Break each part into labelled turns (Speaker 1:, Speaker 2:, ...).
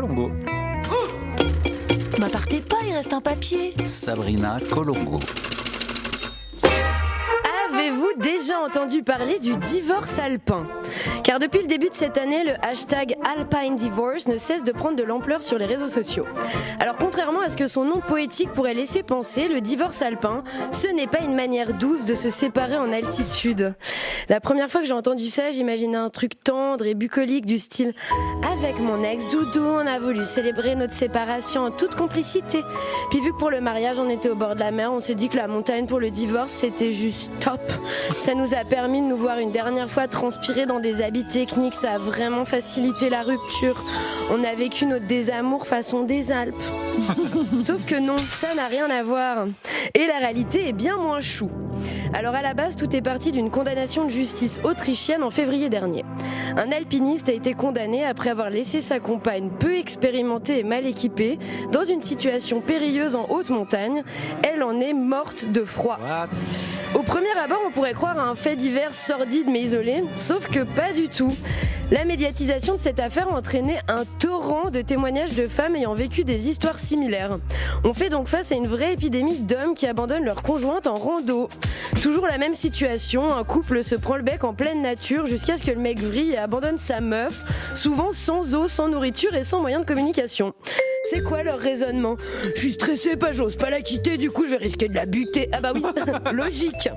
Speaker 1: Colombo.
Speaker 2: Bah partez pas, il reste un papier.
Speaker 3: Sabrina Colombo.
Speaker 4: Avez-vous déjà entendu parler du divorce alpin ? Car depuis le début de cette année, le hashtag Alpine Divorce ne cesse de prendre de l'ampleur sur les réseaux sociaux. Alors contrairement à ce que son nom poétique pourrait laisser penser, le divorce alpin, ce n'est pas une manière douce de se séparer en altitude. La première fois que j'ai entendu ça, j'imaginais un truc tendre et bucolique du style « Avec mon ex-doudou, on a voulu célébrer notre séparation en toute complicité. Puis vu que pour le mariage, on était au bord de la mer, on s'est dit que la montagne pour le divorce, c'était juste top. Ça nous a permis de nous voir une dernière fois transpirer dans des habits techniques, ça a vraiment facilité la rupture. On a vécu notre désamour façon des Alpes. » Sauf que non, ça n'a rien à voir. Et la réalité est bien moins chou. Alors à la base, tout est parti d'une condamnation de justice autrichienne en février dernier. Un alpiniste a été condamné après avoir laissé sa compagne peu expérimentée et mal équipée dans une situation périlleuse en haute montagne. Elle en est morte de froid.
Speaker 1: What ?
Speaker 4: Au premier abord, on pourrait croire à un fait divers sordide mais isolé, sauf que pas du tout. La médiatisation de cette affaire a entraîné un torrent de témoignages de femmes ayant vécu des histoires similaires. On fait donc face à une vraie épidémie d'hommes qui abandonnent leur conjointe en rando. Toujours la même situation, un couple se prend le bec en pleine nature jusqu'à ce que le mec vrille et abandonne sa meuf, souvent sans eau, sans nourriture et sans moyen de communication. C'est quoi leur raisonnement ? Je suis stressé, j'ose pas la quitter, du coup je vais risquer de la buter. Ah bah oui, logique.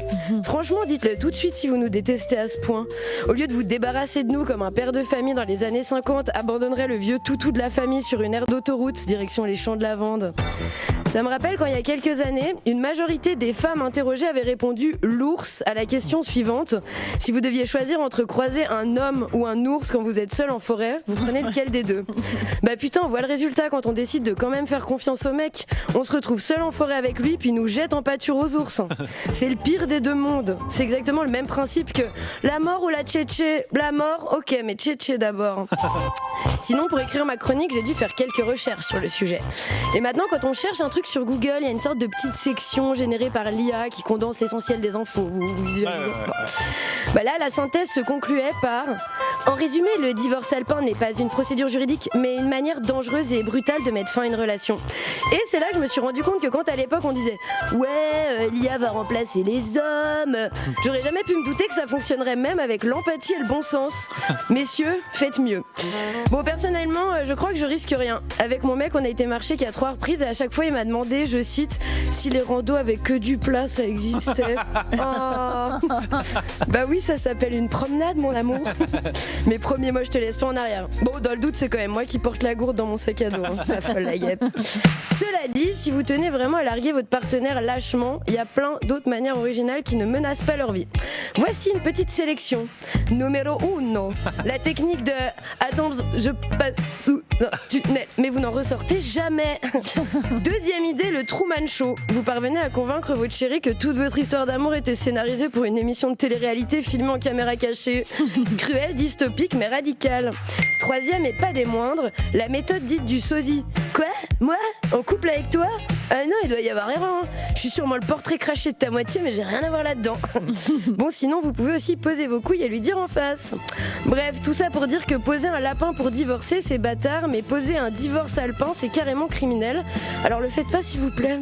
Speaker 4: Franchement, dites-le tout de suite si vous nous détestez à ce point. Au lieu de vous débarrasser de nous comme un père de famille dans les années 50 abandonnerait le vieux toutou de la famille sur une aire d'autoroute, direction les champs de lavande. Ça me rappelle quand il y a quelques années, une majorité des femmes interrogées avaient répondu l'ours à la question suivante. Si vous deviez choisir entre croiser un homme ou un ours quand vous êtes seul en forêt, vous prenez lequel des deux ? Bah putain, on voit le résultat quand on décide de quand même faire confiance au mec. On se retrouve seul en forêt avec lui puis nous jette en pâture aux ours. C'est le pire des deux mondes. C'est exactement le même principe que la mort ou la tchétché. La mort, ok, mais tchétché d'abord. Sinon, pour écrire ma chronique, j'ai dû faire quelques recherches sur le sujet. Et maintenant, quand on cherche un truc sur Google, il y a une sorte de petite section générée par l'IA qui condense l'essentiel des infos. Vous visualisez ? Bon. Bah là, la synthèse se concluait par « En résumé, le divorce alpin n'est pas une procédure juridique, mais une manière dangereuse et brutale de mettre fin à une relation. » Et c'est là que je me suis rendu compte que quand à l'époque on disait « Ouais, l'IA va remplacer les hommes », j'aurais jamais pu me douter que ça fonctionnerait même avec l'empathie et le bon sens. Messieurs, faites mieux. Bon, personnellement, je crois que je risque rien. Avec mon mec, on a été marcher qu'à 3 reprises et à chaque fois il m'a demandé, je cite, si les randos avec que du plat ça existait. Oh. Bah oui, ça s'appelle une promenade, mon amour. Mais promis, moi je te laisse pas en arrière. Bon, dans le doute, c'est quand même moi qui porte la gourde dans mon sac à dos, hein. La folle la guêpe. Cela dit, si vous tenez vraiment à larguer votre partenaire lâchement, il y a plein d'autres manières originales qui ne menacent pas leur vie. Voici une petite sélection. Numéro 1, la technique de attends, je passe sous un tunnel, mais vous n'en ressortez jamais. Deuxième idée, le Truman Show. Vous parvenez à convaincre votre chéri que toute votre histoire d'amour était scénarisée pour une émission de télé-réalité filmée en caméra cachée. Cruelle, dystopique, mais radicale. Troisième et pas des moindres, la méthode dite du sosie. Quoi ? Moi ? En couple avec toi ? Ah non, il doit y avoir erreur. Je suis sûrement le portrait craché de ta moitié, mais j'ai rien à voir là-dedans. Bon, sinon, vous pouvez aussi poser vos couilles et lui dire en face. Bref, tout ça pour dire que poser un lapin pour divorcer, c'est bâtard, mais poser un divorce alpin, c'est carrément criminel. Alors le faites pas, s'il vous plaît.